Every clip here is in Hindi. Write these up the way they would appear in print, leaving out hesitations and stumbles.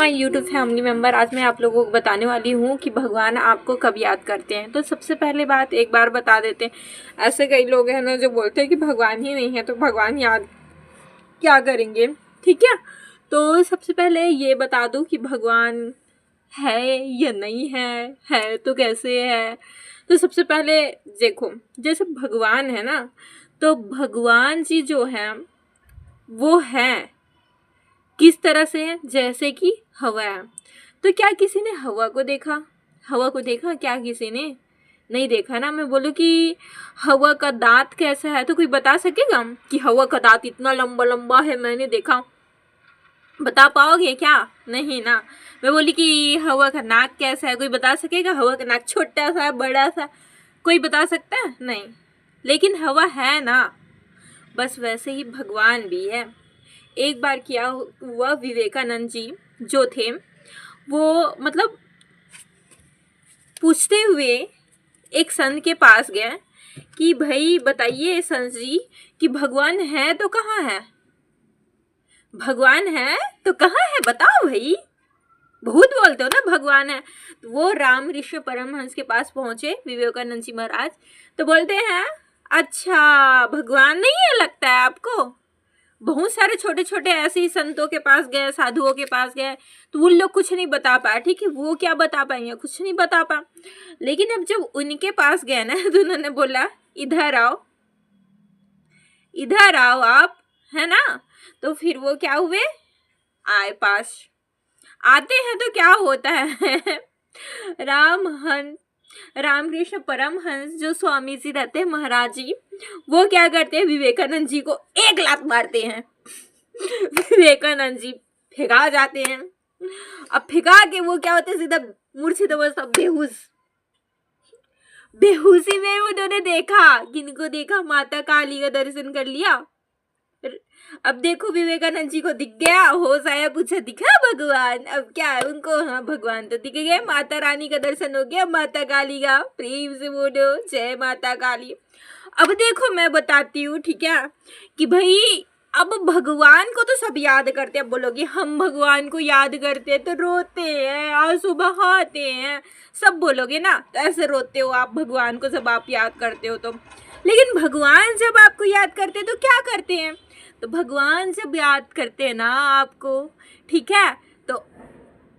My YouTube family member. आज मैं आप लोगों को बताने वाली हूँ कि भगवान आपको कब याद करते हैं। तो सबसे पहले बात एक बार बता देते हैं, ऐसे कई लोग हैं ना जो बोलते हैं कि भगवान ही नहीं है तो भगवान याद क्या करेंगे। ठीक है, तो सबसे पहले ये बता दूँ कि भगवान है या नहीं है तो कैसे है। तो सबसे पहले देखो, जैसे भगवान है ना, तो भगवान जी जो है वो हैं किस तरह से है, जैसे कि हवा है। तो क्या किसी ने हवा को देखा? हवा को देखा क्या किसी ने? नहीं देखा ना। मैं बोलूँ कि हवा का दांत कैसा है तो कोई बता सकेगा कि हवा का दांत इतना लंबा लंबा है, मैंने देखा? बता पाओगे क्या? नहीं ना। मैं बोली कि हवा का नाक कैसा है, कोई बता सकेगा? हवा का नाक छोटा सा बड़ा सा, कोई बता सकता है? नहीं। लेकिन हवा है ना, बस वैसे ही भगवान भी है। एक बार क्या हुआ, विवेकानंद जी जो थे वो मतलब पूछते हुए एक संत के पास गए कि भाई बताइए संत जी कि भगवान है तो कहाँ है? भगवान है तो कहाँ है, बताओ भाई। बहुत बोलते हो ना भगवान है। तो वो राम ऋषि परमहंस के पास पहुंचे विवेकानंद जी महाराज, तो बोलते हैं अच्छा भगवान नहीं है लगता है आपको। बहुत सारे छोटे छोटे ऐसे ही संतों के पास गए, साधुओं के पास गए, तो वो लोग कुछ नहीं बता पाए। ठीक है, वो क्या बता पाएंगे, कुछ नहीं बता पा। लेकिन अब जब उनके पास गए ना तो उन्होंने बोला इधर आओ, इधर आओ आप, है ना। तो फिर वो क्या हुए, आए पास। आते हैं तो क्या होता है रामकृष्ण परमहंस जो स्वामी जी रहते हैं महाराज जी, वो क्या करते हैं, विवेकानंद जी को एक लात मारते हैं। विवेकानंद जी फेंका जाते हैं। अब फेंका के वो क्या होते हैं, सीधा मूर्छित अवस्था, बेहोश। बेहोशी में उन्होंने देखा, किनको देखा, माता काली का दर्शन कर लिया। अब देखो विवेकानंद जी को दिख गया, होश आया, पूछा दिखा भगवान? अब क्या है उनको, हाँ भगवान तो दिख गए, माता रानी का दर्शन हो गया, माता काली का। प्रेम से बोलो जय माता काली। अब देखो मैं बताती हूँ, ठीक है, कि भाई अब भगवान को तो सब याद करते हैं। अब बोलोगे हम भगवान को याद करते हैं तो रोते हैं, आंसू बहाते हैं, सब बोलोगे ना, तो ऐसे रोते हो आप भगवान को जब आप याद करते हो तो। लेकिन भगवान जब आपको याद करते हैं तो क्या करते हैं, तो भगवान जब याद करते हैं ना आपको, ठीक है, तो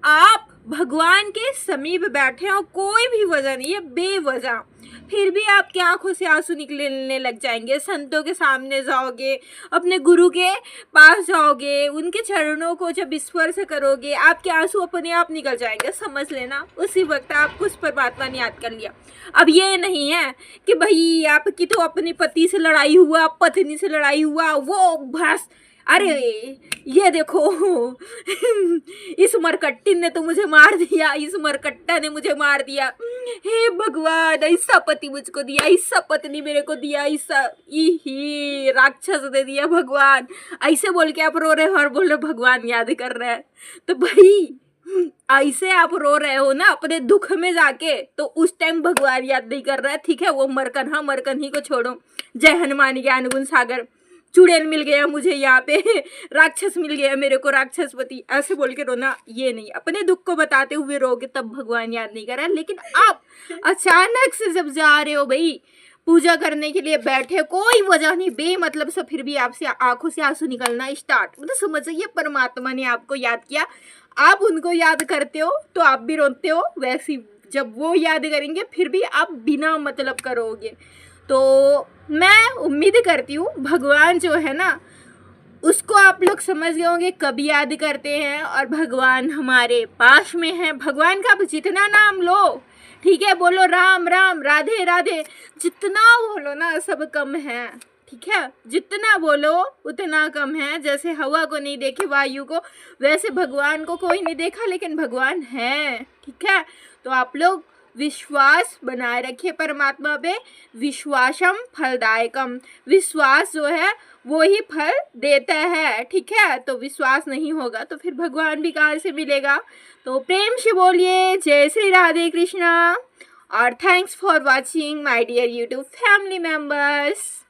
आप भगवान के समीप बैठे हो, कोई भी वजह नहीं है, बेवजह, फिर भी आपकी आंखों से आंसू निकलने लग जाएंगे। संतों के सामने जाओगे, अपने गुरु के पास जाओगे, उनके चरणों को जब स्पर्श करोगे, आपके आंसू अपने आप निकल जाएंगे। समझ लेना उसी वक्त आपको उस परमात्मा ने याद कर लिया। अब ये नहीं है कि भाई आपकी तो अपने पति से लड़ाई हुआ, पत्नी से लड़ाई हुआ, वो बस अरे ये देखो इस मरकट्टी ने तो मुझे मार दिया, इस मरकट्टा ने मुझे मार दिया, हे भगवान ऐसा पति मुझको दिया, ऐसा पत्नी मेरे को दिया, ऐसा ही राक्षस दे दिया भगवान, ऐसे बोल के आप रो रहे हो और बोल रहे भगवान याद कर रहे हैं। तो भाई ऐसे आप रो रहे हो ना अपने दुख में जाके, तो उस टाइम भगवान याद नहीं कर रहा है। ठीक है, वो मरकन, हाँ मरकन ही को छोड़ो। जय हनुमान ज्ञान गुण सागर, चुड़ैल मिल गया मुझे यहाँ पे, राक्षस मिल गया मेरे को, राक्षसपति, ऐसे बोल के रोना ये नहीं। अपने दुख को बताते हुए रोगे तब भगवान याद नहीं कर रहा है। लेकिन आप अचानक से जब जा रहे हो भाई पूजा करने के लिए बैठे, कोई वजह नहीं, बेमतलब से, फिर भी आपसे आंखों से आंसू निकलना स्टार्ट, मतलब समझिए परमात्मा ने आपको याद किया, आप उनको याद करते हो तो आप भी रोते हो। वैसे जब वो याद करेंगे फिर भी आप बिना मतलब करोगे। तो मैं उम्मीद करती हूँ भगवान जो है ना उसको आप लोग समझ गए होंगे कब याद करते हैं, और भगवान हमारे पास में है। भगवान का आप जितना नाम लो, ठीक है, बोलो राम राम राधे राधे, जितना बोलो ना सब कम है। ठीक है, जितना बोलो उतना कम है। जैसे हवा को नहीं देखे वायु को, वैसे भगवान को कोई नहीं देखा लेकिन भगवान है। ठीक है, तो आप लोग विश्वास बनाए रखिए परमात्मा पे। विश्वासम फलदायकम, विश्वास जो है वो ही फल देता है। ठीक है, तो विश्वास नहीं होगा तो फिर भगवान भी कहाँ से मिलेगा। तो प्रेम से बोलिए जय श्री राधे कृष्णा, और thanks for watching my dear YouTube family members.